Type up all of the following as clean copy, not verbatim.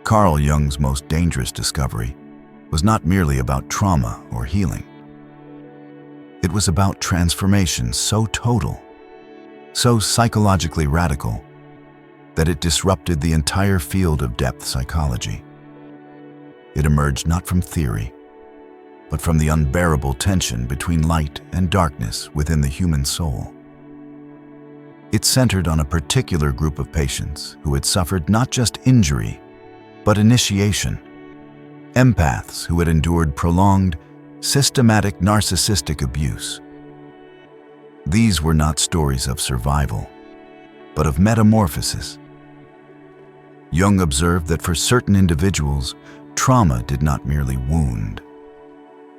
Carl Jung's most dangerous discovery was not merely about trauma or healing. It was about transformation so total, so psychologically radical, that it disrupted the entire field of depth psychology. It emerged not from theory, but from the unbearable tension between light and darkness within the human soul. It centered on a particular group of patients who had suffered not just injury, but initiation. Empaths who had endured prolonged, systematic narcissistic abuse. These were not stories of survival, but of metamorphosis. Jung observed that for certain individuals, trauma did not merely wound,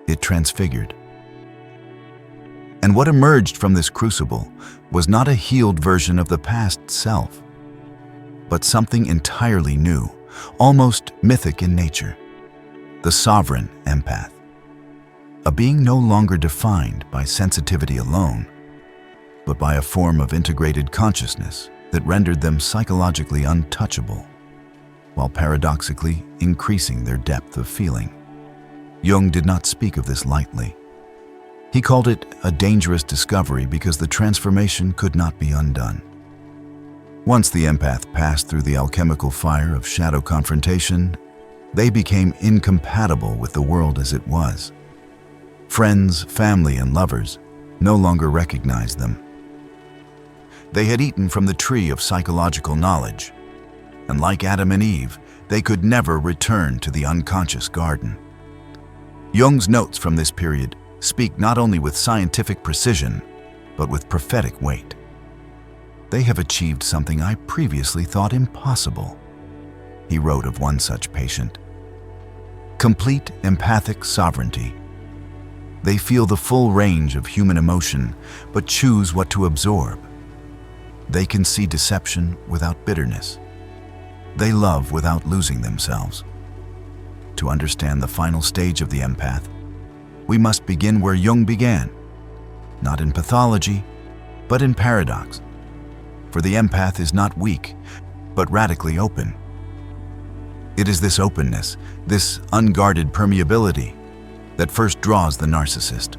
it transfigured. And what emerged from this crucible was not a healed version of the past self, but something entirely new, almost mythic in nature: the sovereign empath. A being no longer defined by sensitivity alone, but by a form of integrated consciousness that rendered them psychologically untouchable, while paradoxically increasing their depth of feeling. Jung did not speak of this lightly. He called it a dangerous discovery because the transformation could not be undone. Once the empath passed through the alchemical fire of shadow confrontation, they became incompatible with the world as it was. Friends, family, and lovers no longer recognized them. They had eaten from the tree of psychological knowledge, and like Adam and Eve, they could never return to the unconscious garden. Jung's notes from this period speak not only with scientific precision, but with prophetic weight. They have achieved something I previously thought impossible, he wrote of one such patient. Complete empathic sovereignty. They feel the full range of human emotion, but choose what to absorb. They can see deception without bitterness. They love without losing themselves. To understand the final stage of the empath, we must begin where Jung began, not in pathology, but in paradox. For the empath is not weak, but radically open. It is this openness, this unguarded permeability, that first draws the narcissist.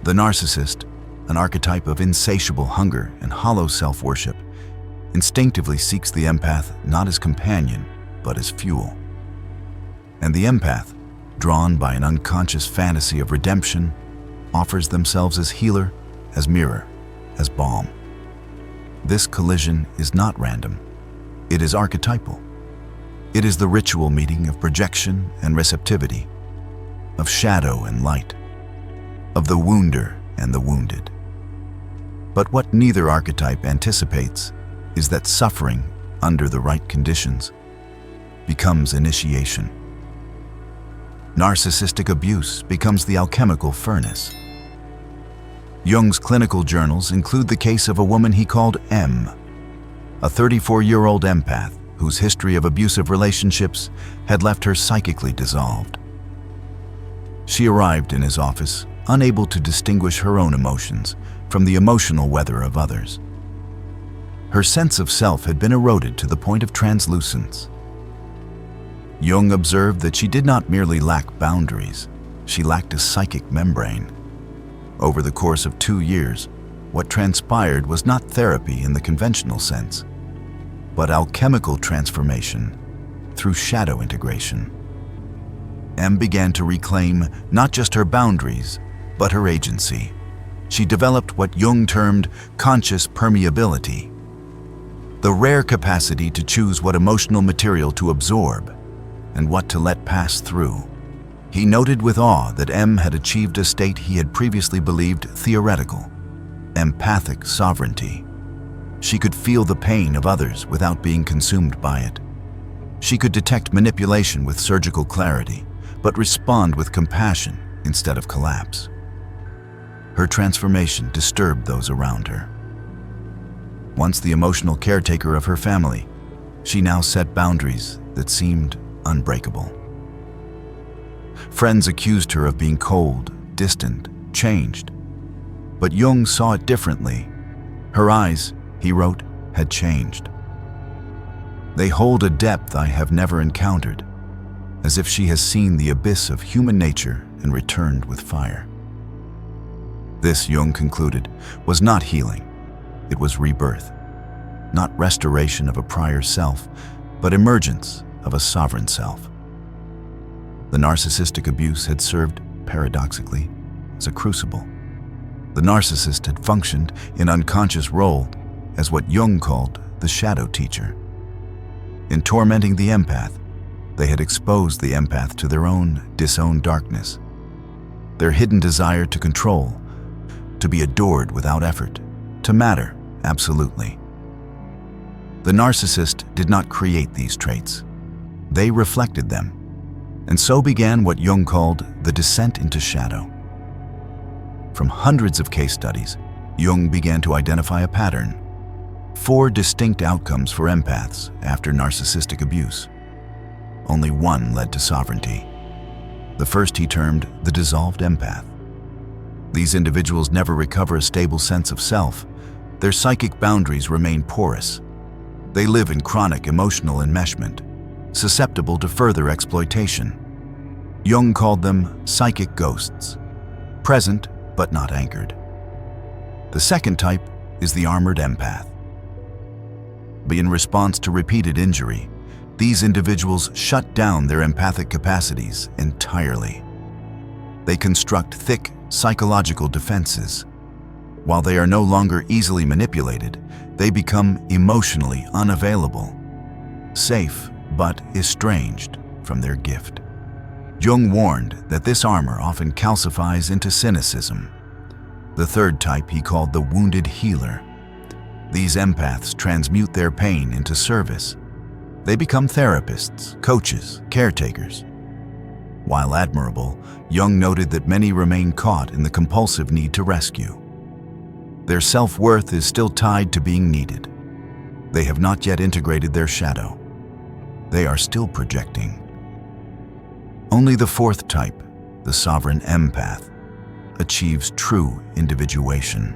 The narcissist, an archetype of insatiable hunger and hollow self-worship, instinctively seeks the empath not as companion, but as fuel. And the empath, drawn by an unconscious fantasy of redemption, offers themselves as healer, as mirror, as balm. This collision is not random. It is archetypal. It is the ritual meeting of projection and receptivity, of shadow and light, of the wounder and the wounded. But what neither archetype anticipates is that suffering, under the right conditions, becomes initiation. Narcissistic abuse becomes the alchemical furnace. Jung's clinical journals include the case of a woman he called M, a 34-year-old empath whose history of abusive relationships had left her psychically dissolved. She arrived in his office unable to distinguish her own emotions from the emotional weather of others. Her sense of self had been eroded to the point of translucence. Jung observed that she did not merely lack boundaries, she lacked a psychic membrane. Over the course of 2 years, what transpired was not therapy in the conventional sense, but alchemical transformation through shadow integration. M began to reclaim not just her boundaries, but her agency. She developed what Jung termed conscious permeability, the rare capacity to choose what emotional material to absorb and what to let pass through. He noted with awe that M had achieved a state he had previously believed theoretical: empathic sovereignty. She could feel the pain of others without being consumed by it. She could detect manipulation with surgical clarity, but respond with compassion instead of collapse. Her transformation disturbed those around her. Once the emotional caretaker of her family, she now set boundaries that seemed unbreakable. Friends accused her of being cold, distant, changed. But Jung saw it differently. Her eyes, he wrote, had changed. They hold a depth I have never encountered, as if she has seen the abyss of human nature and returned with fire. This, Jung concluded, was not healing. It was rebirth. Not restoration of a prior self, but emergence of a sovereign self. The narcissistic abuse had served, paradoxically, as a crucible. The narcissist had functioned in unconscious role as what Jung called the shadow teacher. In tormenting the empath, they had exposed the empath to their own disowned darkness, their hidden desire to control, to be adored without effort, to matter absolutely. The narcissist did not create these traits. They reflected them, and so began what Jung called the descent into shadow. From hundreds of case studies, Jung began to identify a pattern: 4 distinct outcomes for empaths after narcissistic abuse. Only one led to sovereignty. The first he termed the dissolved empath. These individuals never recover a stable sense of self. Their psychic boundaries remain porous. They live in chronic emotional enmeshment, susceptible to further exploitation. Jung called them psychic ghosts, present but not anchored. The second type is the armored empath. In response to repeated injury, these individuals shut down their empathic capacities entirely. They construct thick psychological defenses. While they are no longer easily manipulated, they become emotionally unavailable, safe but estranged from their gift. Jung warned that this armor often calcifies into cynicism. The third type he called the wounded healer. These empaths transmute their pain into service. They become therapists, coaches, caretakers. While admirable, Jung noted that many remain caught in the compulsive need to rescue. Their self-worth is still tied to being needed. They have not yet integrated their shadow. They are still projecting. Only the fourth type, the sovereign empath, achieves true individuation.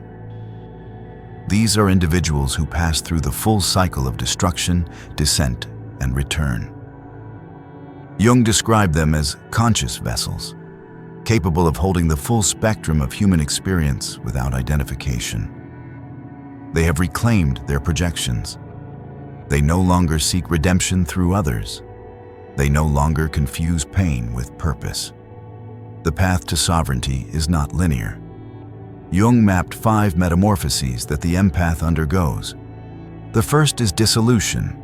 These are individuals who pass through the full cycle of destruction, descent, and return. Jung described them as conscious vessels, capable of holding the full spectrum of human experience without identification. They have reclaimed their projections. They no longer seek redemption through others. They no longer confuse pain with purpose. The path to sovereignty is not linear. Jung mapped 5 metamorphoses that the empath undergoes. The first is dissolution.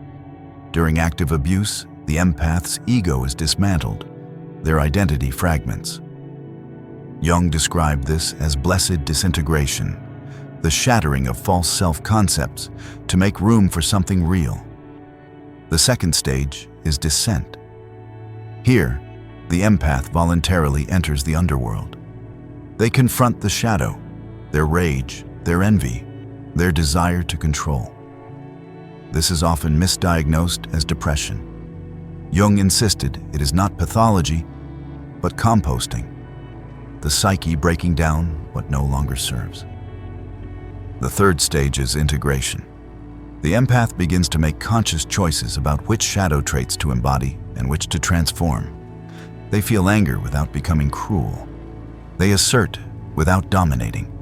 During active abuse, the empath's ego is dismantled, their identity fragments. Jung described this as blessed disintegration, the shattering of false self-concepts to make room for something real. The second stage is descent. Here, the empath voluntarily enters the underworld. They confront the shadow, their rage, their envy, their desire to control. This is often misdiagnosed as depression. Jung insisted it is not pathology, but composting, the psyche breaking down what no longer serves. The third stage is integration. The empath begins to make conscious choices about which shadow traits to embody and which to transform. They feel anger without becoming cruel. They assert without dominating.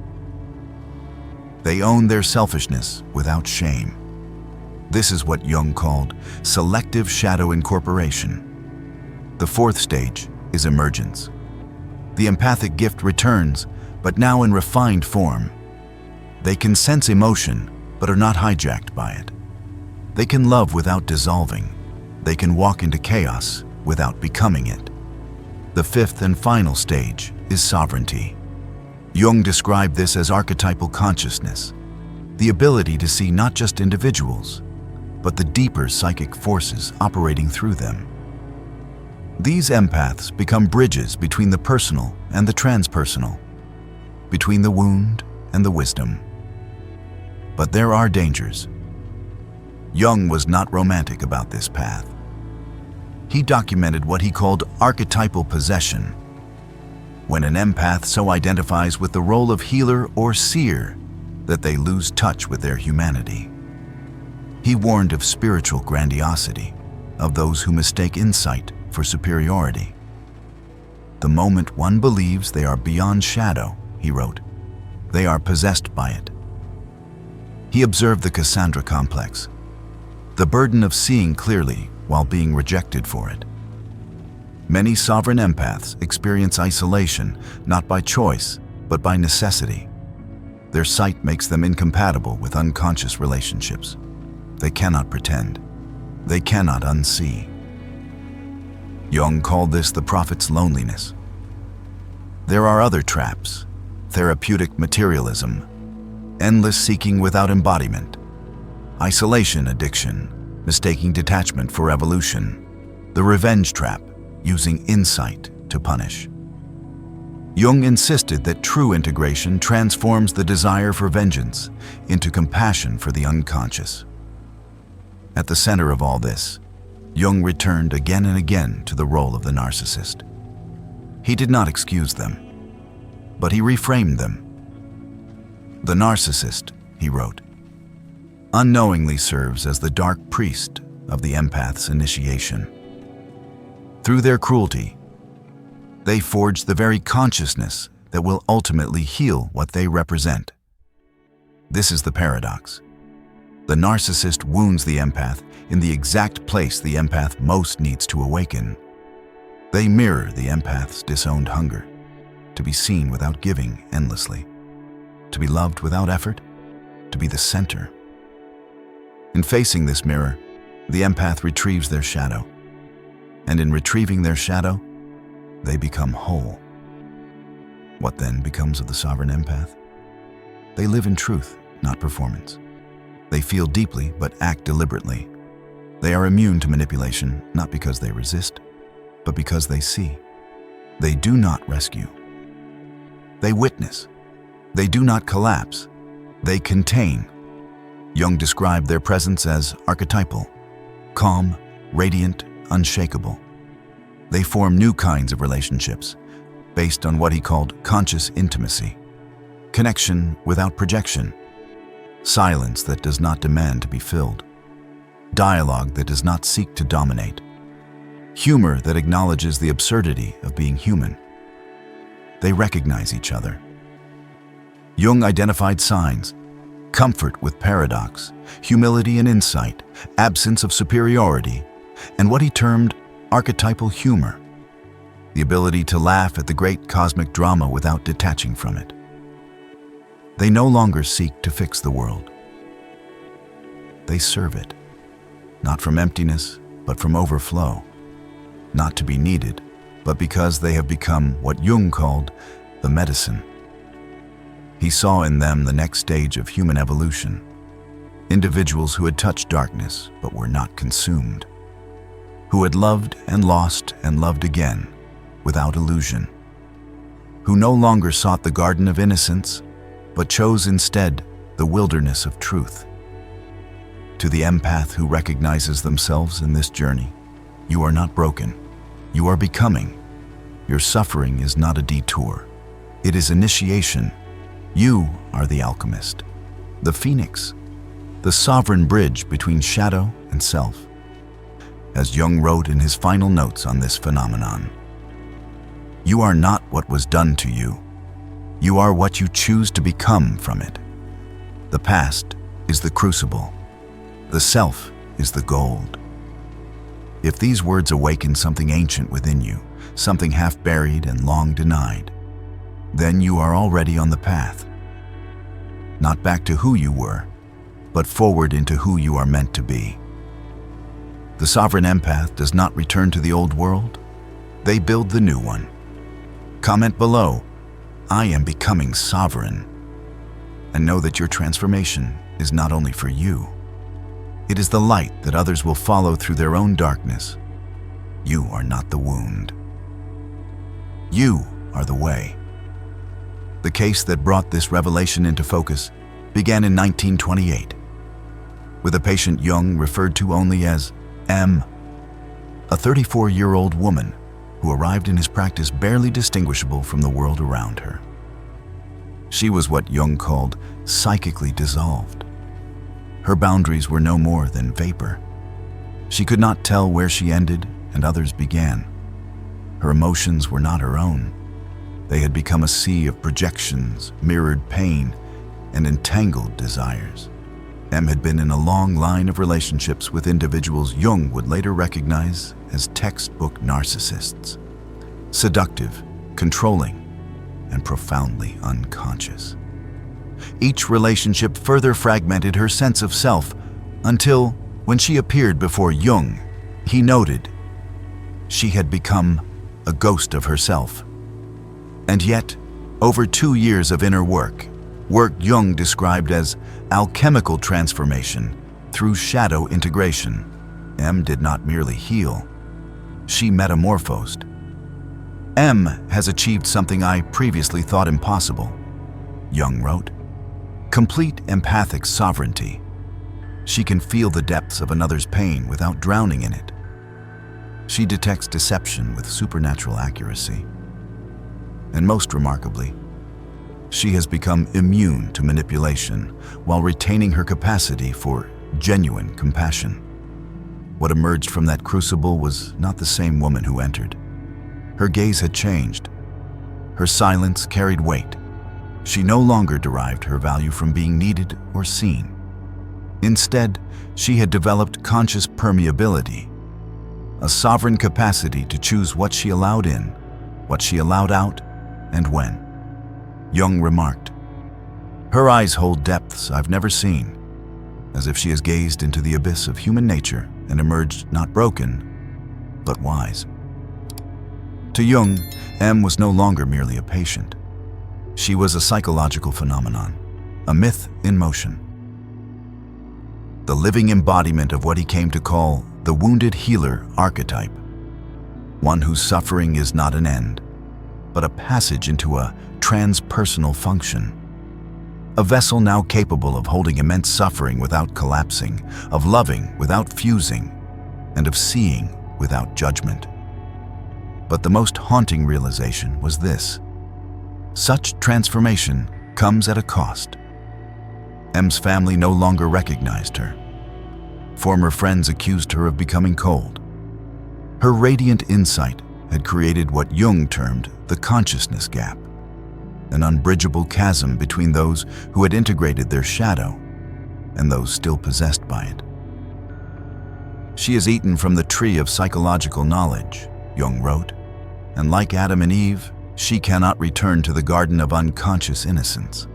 They own their selfishness without shame. This is what Jung called selective shadow incorporation. The fourth stage is emergence. The empathic gift returns, but now in refined form. They can sense emotion, but are not hijacked by it. They can love without dissolving. They can walk into chaos without becoming it. The fifth and final stage is sovereignty. Jung described this as archetypal consciousness, the ability to see not just individuals, but the deeper psychic forces operating through them. These empaths become bridges between the personal and the transpersonal, between the wound and the wisdom. But there are dangers. Jung was not romantic about this path. He documented what he called archetypal possession, when an empath so identifies with the role of healer or seer that they lose touch with their humanity. He warned of spiritual grandiosity, of those who mistake insight for superiority. The moment one believes they are beyond shadow, he wrote, they are possessed by it. He observed the Cassandra complex, the burden of seeing clearly while being rejected for it. Many sovereign empaths experience isolation not by choice, but by necessity. Their sight makes them incompatible with unconscious relationships. They cannot pretend. They cannot unsee. Jung called this the prophet's loneliness. There are other traps: therapeutic materialism, endless seeking without embodiment, isolation addiction, mistaking detachment for evolution, the revenge trap, using insight to punish. Jung insisted that true integration transforms the desire for vengeance into compassion for the unconscious. At the center of all this, Jung returned again and again to the role of the narcissist. He did not excuse them, but he reframed them. The narcissist, he wrote, unknowingly serves as the dark priest of the empath's initiation. Through their cruelty, they forge the very consciousness that will ultimately heal what they represent. This is the paradox. The narcissist wounds the empath in the exact place the empath most needs to awaken. They mirror the empath's disowned hunger, to be seen without giving endlessly, to be loved without effort, to be the center. In facing this mirror, the empath retrieves their shadow, and in retrieving their shadow, they become whole. What then becomes of the sovereign empath? They live in truth, not performance. They feel deeply but act deliberately. They are immune to manipulation, not because they resist, but because they see. They do not rescue. They witness. They do not collapse. They contain. Jung described their presence as archetypal, calm, radiant, unshakable. They form new kinds of relationships based on what he called conscious intimacy, connection without projection, silence that does not demand to be filled, dialogue that does not seek to dominate, humor that acknowledges the absurdity of being human. They recognize each other. Jung identified signs: comfort with paradox, humility and insight, absence of superiority, and what he termed archetypal humor, the ability to laugh at the great cosmic drama without detaching from it. They no longer seek to fix the world. They serve it, not from emptiness, but from overflow, not to be needed, but because they have become what Jung called the medicine. He saw in them the next stage of human evolution, individuals who had touched darkness but were not consumed, who had loved and loved again without illusion, who no longer sought the garden of innocence, but chose instead the wilderness of truth. To the empath who recognizes themselves in this journey, you are not broken, you are becoming. Your suffering is not a detour, it is initiation. You are the alchemist, the phoenix, the sovereign bridge between shadow and self. As Jung wrote in his final notes on this phenomenon, you are not what was done to you. You are what you choose to become from it. The past is the crucible. The self is the gold. If these words awaken something ancient within you, something half buried and long denied, then you are already on the path. Not back to who you were, but forward into who you are meant to be. The sovereign empath does not return to the old world. They build the new one. Comment below, I am becoming sovereign. And know that your transformation is not only for you. It is the light that others will follow through their own darkness. You are not the wound. You are the way. The case that brought this revelation into focus began in 1928, with a patient Jung referred to only as M, a 34-year-old woman who arrived in his practice barely distinguishable from the world around her. She was what Jung called psychically dissolved. Her boundaries were no more than vapor. She could not tell where she ended and others began. Her emotions were not her own. They had become a sea of projections, mirrored pain, and entangled desires. M had been in a long line of relationships with individuals Jung would later recognize as textbook narcissists. Seductive, controlling, and profoundly unconscious. Each relationship further fragmented her sense of self until, when she appeared before Jung, he noted she had become a ghost of herself. And yet, over 2 years of inner work Jung described as alchemical transformation through shadow integration, M did not merely heal, she metamorphosed. M has achieved something I previously thought impossible, Jung wrote. Complete empathic sovereignty. She can feel the depths of another's pain without drowning in it. She detects deception with supernatural accuracy. And most remarkably, she has become immune to manipulation while retaining her capacity for genuine compassion. What emerged from that crucible was not the same woman who entered. Her gaze had changed. Her silence carried weight. She no longer derived her value from being needed or seen. Instead, she had developed conscious permeability, a sovereign capacity to choose what she allowed in, what she allowed out, and when. Jung remarked, "Her eyes hold depths I've never seen, as if she has gazed into the abyss of human nature and emerged not broken, but wise." To Jung, M was no longer merely a patient. She was a psychological phenomenon, a myth in motion. The living embodiment of what he came to call the wounded healer archetype, one whose suffering is not an end, but a passage into a transpersonal function. A vessel now capable of holding immense suffering without collapsing, of loving without fusing, and of seeing without judgment. But the most haunting realization was this: such transformation comes at a cost. M's family no longer recognized her. Former friends accused her of becoming cold. Her radiant insight had created what Jung termed the consciousness gap, an unbridgeable chasm between those who had integrated their shadow and those still possessed by it. She has eaten from the tree of psychological knowledge, Jung wrote, and like Adam and Eve, she cannot return to the garden of unconscious innocence.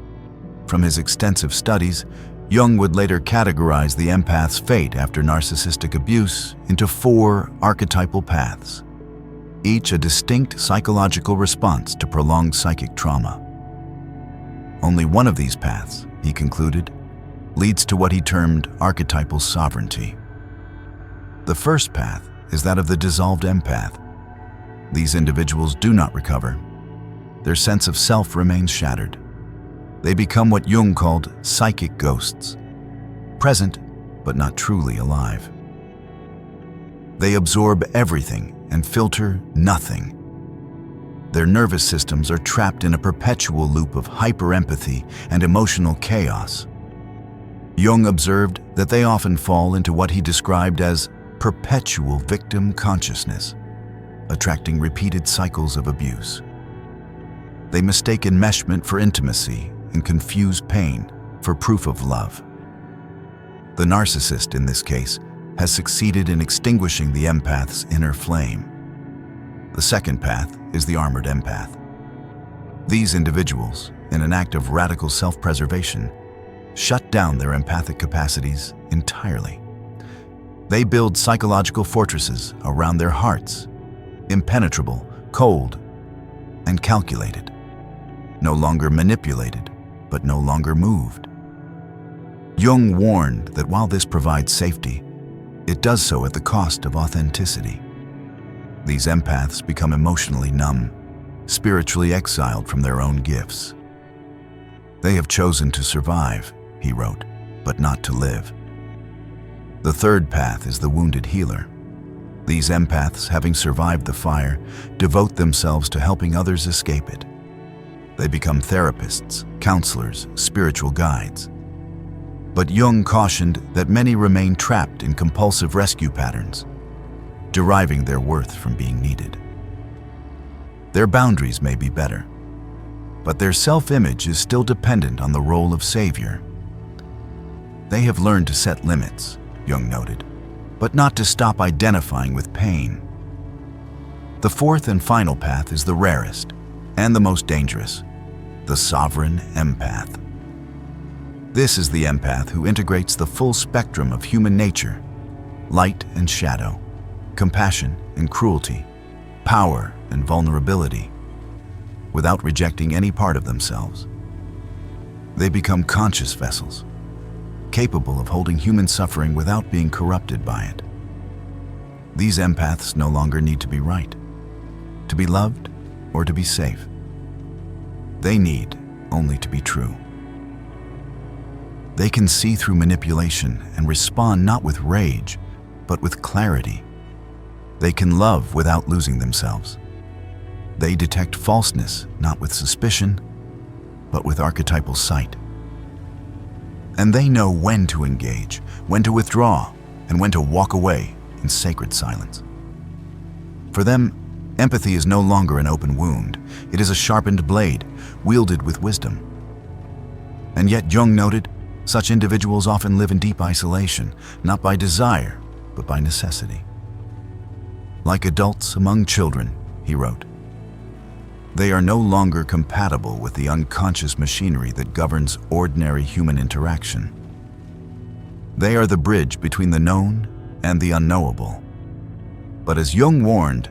From his extensive studies, Jung would later categorize the empath's fate after narcissistic abuse into 4 archetypal paths, each a distinct psychological response to prolonged psychic trauma. Only one of these paths, he concluded, leads to what he termed archetypal sovereignty. The first path is that of the dissolved empath. These individuals do not recover. Their sense of self remains shattered. They become what Jung called psychic ghosts, present but not truly alive. They absorb everything and filter nothing. Their nervous systems are trapped in a perpetual loop of hyperempathy and emotional chaos. Jung observed that they often fall into what he described as perpetual victim consciousness, attracting repeated cycles of abuse. They mistake enmeshment for intimacy and confuse pain for proof of love. The narcissist, in this case, has succeeded in extinguishing the empath's inner flame. The second path is the armored empath. These individuals, in an act of radical self-preservation, shut down their empathic capacities entirely. They build psychological fortresses around their hearts, impenetrable, cold, and calculated, no longer manipulated, but no longer moved. Jung warned that while this provides safety, it does so at the cost of authenticity. These empaths become emotionally numb, spiritually exiled from their own gifts. They have chosen to survive, he wrote, but not to live. The third path is the wounded healer. These empaths, having survived the fire, devote themselves to helping others escape it. They become therapists, counselors, spiritual guides. But Jung cautioned that many remain trapped in compulsive rescue patterns, deriving their worth from being needed. Their boundaries may be better, but their self-image is still dependent on the role of savior. They have learned to set limits, Jung noted, but not to stop identifying with pain. The fourth and final path is the rarest and the most dangerous, the sovereign empath. This is the empath who integrates the full spectrum of human nature, light and shadow, compassion and cruelty, power and vulnerability, without rejecting any part of themselves. They become conscious vessels, capable of holding human suffering without being corrupted by it. These empaths no longer need to be right, to be loved, or to be safe. They need only to be true. They can see through manipulation and respond not with rage, but with clarity. They can love without losing themselves. They detect falseness not with suspicion, but with archetypal sight. And they know when to engage, when to withdraw, and when to walk away in sacred silence. For them, empathy is no longer an open wound. It is a sharpened blade, wielded with wisdom. And yet, Jung noted, such individuals often live in deep isolation, not by desire, but by necessity. Like adults among children, he wrote, they are no longer compatible with the unconscious machinery that governs ordinary human interaction. They are the bridge between the known and the unknowable. But as Jung warned,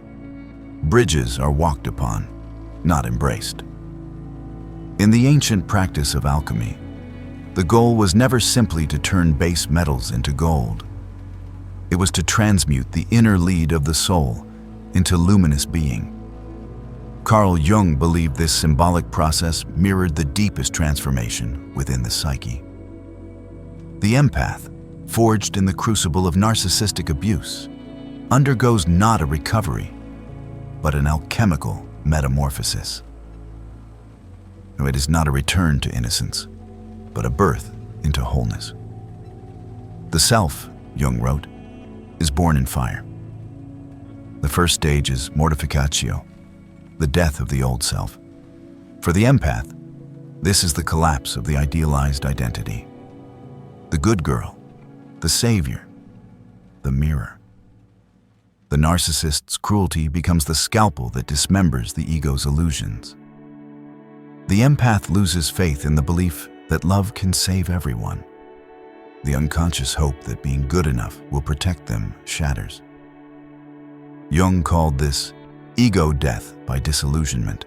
bridges are walked upon, not embraced. In the ancient practice of alchemy, the goal was never simply to turn base metals into gold. It was to transmute the inner lead of the soul into luminous being. Carl Jung believed this symbolic process mirrored the deepest transformation within the psyche. The empath, forged in the crucible of narcissistic abuse, undergoes not a recovery, but an alchemical metamorphosis. It is not a return to innocence, but a birth into wholeness. The self, Jung wrote, is born in fire. The first stage is mortificatio, the death of the old self. For the empath, this is the collapse of the idealized identity. The good girl, the savior, the mirror. The narcissist's cruelty becomes the scalpel that dismembers the ego's illusions. The empath loses faith in the belief that love can save everyone. The unconscious hope that being good enough will protect them shatters. Jung called this ego death by disillusionment.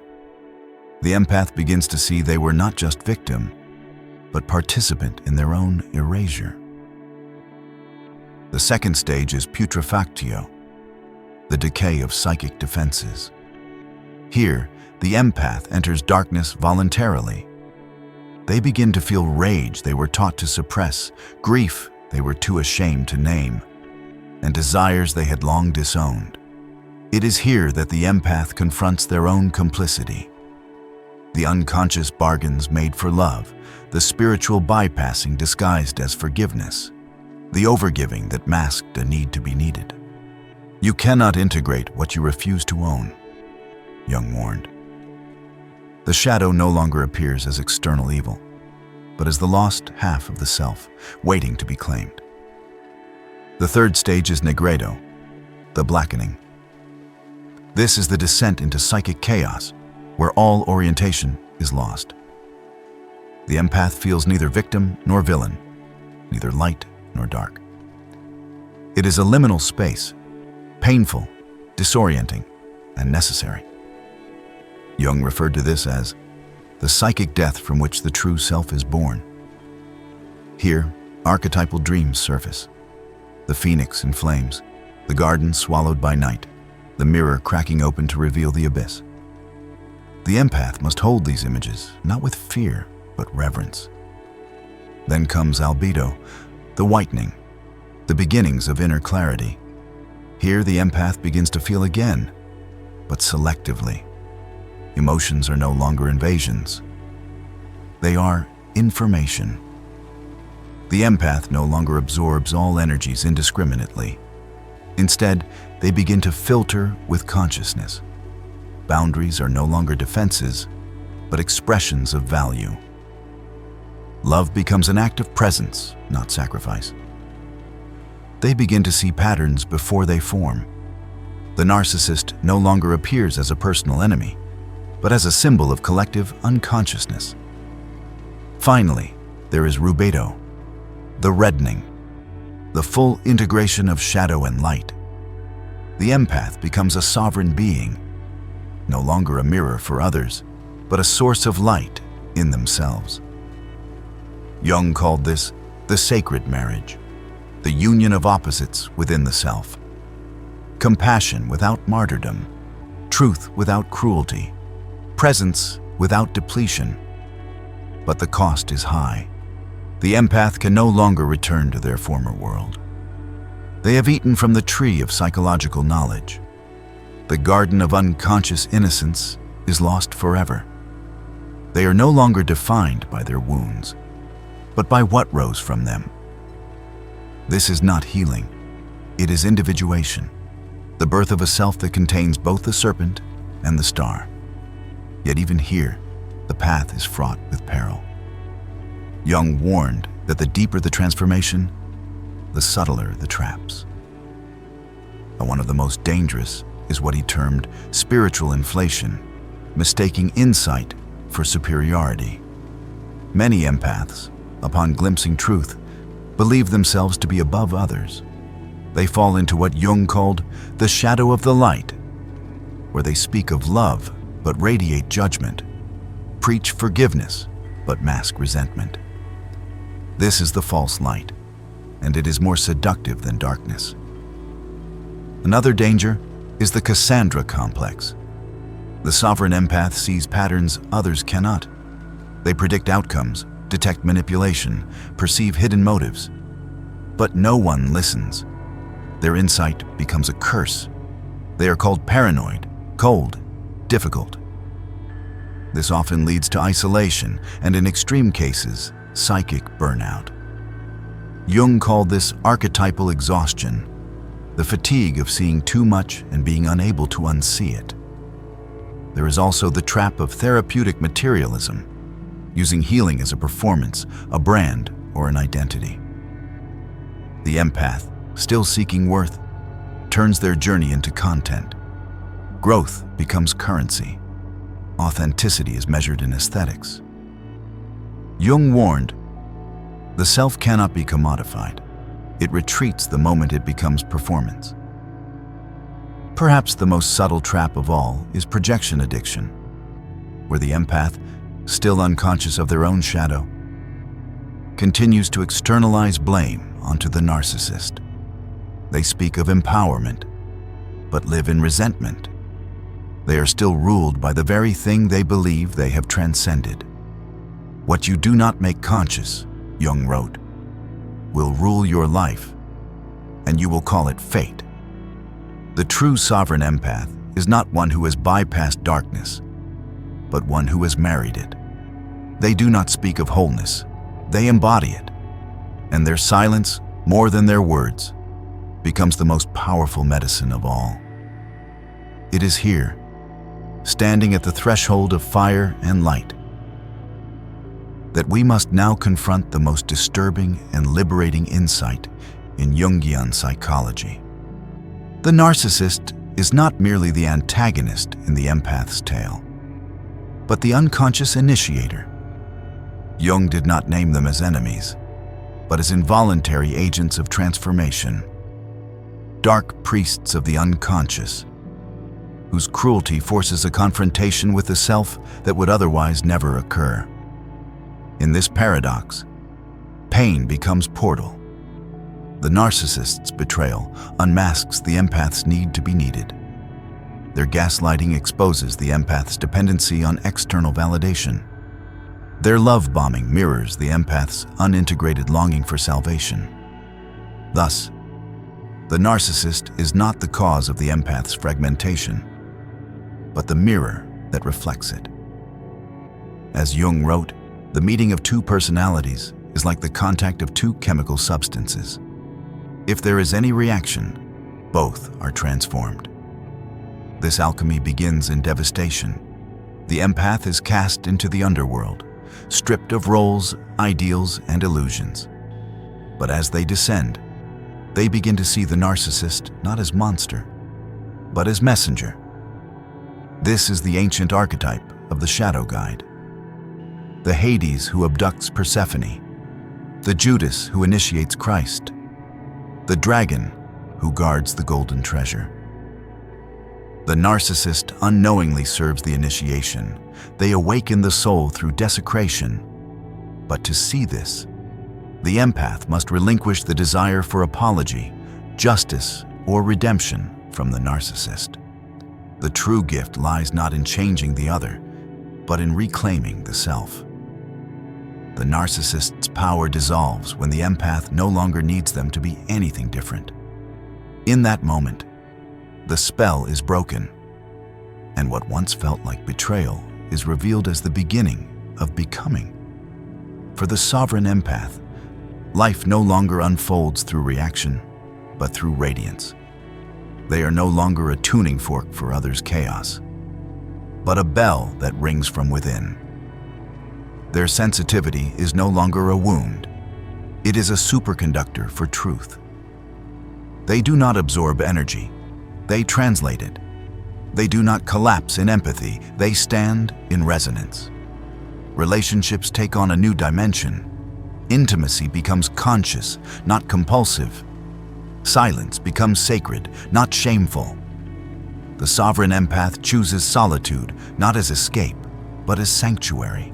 The empath begins to see they were not just victim, but participant in their own erasure. The second stage is putrefactio, the decay of psychic defenses. Here, the empath enters darkness voluntarily. They begin to feel rage they were taught to suppress, grief they were too ashamed to name, and desires they had long disowned. It is here that the empath confronts their own complicity. The unconscious bargains made for love, the spiritual bypassing disguised as forgiveness, the overgiving that masked a need to be needed. You cannot integrate what you refuse to own, Jung warned. The shadow no longer appears as external evil, but as the lost half of the self, waiting to be claimed. The third stage is negredo, the blackening. This is the descent into psychic chaos, where all orientation is lost. The empath feels neither victim nor villain, neither light nor dark. It is a liminal space, painful, disorienting, and necessary. Jung referred to this as the psychic death from which the true self is born. Here, archetypal dreams surface. The phoenix in flames, the garden swallowed by night, the mirror cracking open to reveal the abyss. The empath must hold these images, not with fear, but reverence. Then comes albedo, the whitening, the beginnings of inner clarity. Here the empath begins to feel again, but selectively. Emotions are no longer invasions. They are information. The empath no longer absorbs all energies indiscriminately. Instead, they begin to filter with consciousness. Boundaries are no longer defenses, but expressions of value. Love becomes an act of presence, not sacrifice. They begin to see patterns before they form. The narcissist no longer appears as a personal enemy, but as a symbol of collective unconsciousness. Finally, there is rubedo, the reddening, the full integration of shadow and light. The empath becomes a sovereign being, no longer a mirror for others, but a source of light in themselves. Jung called this the sacred marriage, the union of opposites within the self. Compassion without martyrdom, truth without cruelty, presence without depletion. But the cost is high. The empath can no longer return to their former world. They have eaten from the tree of psychological knowledge. The garden of unconscious innocence is lost forever. They are no longer defined by their wounds, but by what rose from them. This is not healing. It is individuation, the birth of a self that contains both the serpent and the star. Yet even here, the path is fraught with peril. Jung warned that the deeper the transformation, the subtler the traps. And one of the most dangerous is what he termed spiritual inflation, mistaking insight for superiority. Many empaths, upon glimpsing truth, believe themselves to be above others. They fall into what Jung called the shadow of the light, where they speak of love but radiate judgment, preach forgiveness but mask resentment. This is the false light, and it is more seductive than darkness. Another danger is the Cassandra complex. The sovereign empath sees patterns others cannot. They predict outcomes, detect manipulation, perceive hidden motives. But no one listens. Their insight becomes a curse. They are called paranoid, cold, difficult. This often leads to isolation and, in extreme cases, psychic burnout. Jung called this archetypal exhaustion, the fatigue of seeing too much and being unable to unsee it. There is also the trap of therapeutic materialism, using healing as a performance, a brand, or an identity. The empath, still seeking worth, turns their journey into content. Growth becomes currency. Authenticity is measured in aesthetics. Jung warned, the self cannot be commodified. It retreats the moment it becomes performance. Perhaps the most subtle trap of all is projection addiction, where the empath, still unconscious of their own shadow, continues to externalize blame onto the narcissist. They speak of empowerment, but live in resentment. They are still ruled by the very thing they believe they have transcended. What you do not make conscious, Jung wrote, will rule your life, and you will call it fate. The true sovereign empath is not one who has bypassed darkness, but one who has married it. They do not speak of wholeness, they embody it, and their silence, more than their words, becomes the most powerful medicine of all. It is here, standing at the threshold of fire and light, that we must now confront the most disturbing and liberating insight in Jungian psychology. The narcissist is not merely the antagonist in the empath's tale, but the unconscious initiator. Jung did not name them as enemies, but as involuntary agents of transformation, dark priests of the unconscious, whose cruelty forces a confrontation with the self that would otherwise never occur. In this paradox, pain becomes portal. The narcissist's betrayal unmasks the empath's need to be needed. Their gaslighting exposes the empath's dependency on external validation. Their love bombing mirrors the empath's unintegrated longing for salvation. Thus, the narcissist is not the cause of the empath's fragmentation, but the mirror that reflects it. As Jung wrote, the meeting of two personalities is like the contact of two chemical substances. If there is any reaction, both are transformed. This alchemy begins in devastation. The empath is cast into the underworld, stripped of roles, ideals, and illusions. But as they descend, they begin to see the narcissist not as monster, but as messenger. This is the ancient archetype of the shadow guide. The Hades who abducts Persephone, the Judas who initiates Christ, the dragon who guards the golden treasure. The narcissist unknowingly serves the initiation. They awaken the soul through desecration. But to see this, the empath must relinquish the desire for apology, justice, or redemption from the narcissist. The true gift lies not in changing the other, but in reclaiming the self. The narcissist's power dissolves when the empath no longer needs them to be anything different. In that moment, the spell is broken, and what once felt like betrayal is revealed as the beginning of becoming. For the sovereign empath, life no longer unfolds through reaction, but through radiance. They are no longer a tuning fork for others' chaos, but a bell that rings from within. Their sensitivity is no longer a wound. It is a superconductor for truth. They do not absorb energy. They translate it. They do not collapse in empathy. They stand in resonance. Relationships take on a new dimension. Intimacy becomes conscious, not compulsive. Silence becomes sacred, not shameful. The sovereign empath chooses solitude, not as escape, but as sanctuary.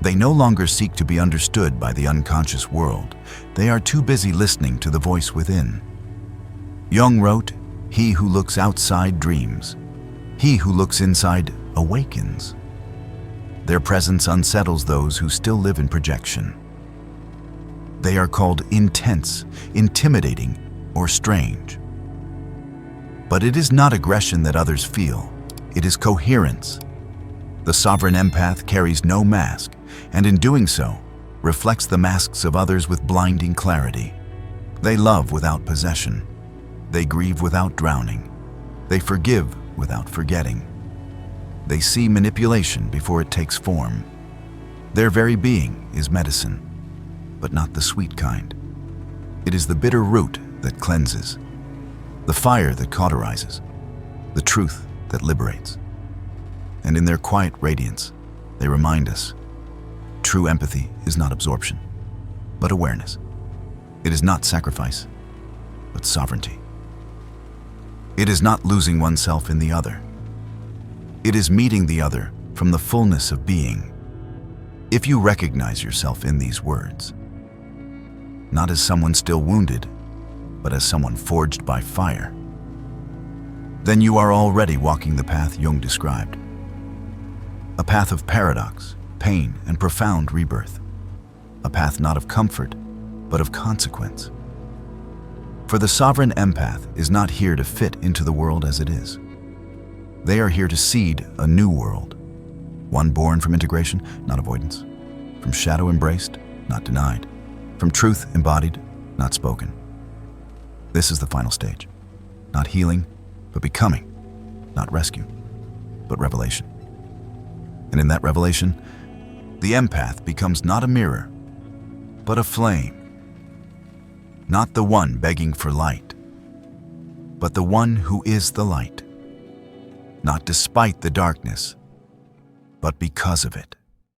They no longer seek to be understood by the unconscious world. They are too busy listening to the voice within. Jung wrote, "He who looks outside dreams. He who looks inside awakens." Their presence unsettles those who still live in projection. They are called intense, intimidating, or strange. But it is not aggression that others feel. It is coherence. The sovereign empath carries no mask, and in doing so, reflects the masks of others with blinding clarity. They love without possession. They grieve without drowning. They forgive without forgetting. They see manipulation before it takes form. Their very being is medicine, but not the sweet kind. It is the bitter root that cleanses, the fire that cauterizes, the truth that liberates. And in their quiet radiance, they remind us, true empathy is not absorption, but awareness. It is not sacrifice, but sovereignty. It is not losing oneself in the other. It is meeting the other from the fullness of being. If you recognize yourself in these words, not as someone still wounded, but as someone forged by fire, then you are already walking the path Jung described. A path of paradox, pain, and profound rebirth. A path not of comfort, but of consequence. For the sovereign empath is not here to fit into the world as it is. They are here to seed a new world, one born from integration, not avoidance, from shadow embraced, not denied, from truth embodied, not spoken. This is the final stage, not healing, but becoming, not rescue, but revelation. And in that revelation, the empath becomes not a mirror, but a flame. Not the one begging for light, but the one who is the light. Not despite the darkness, but because of it.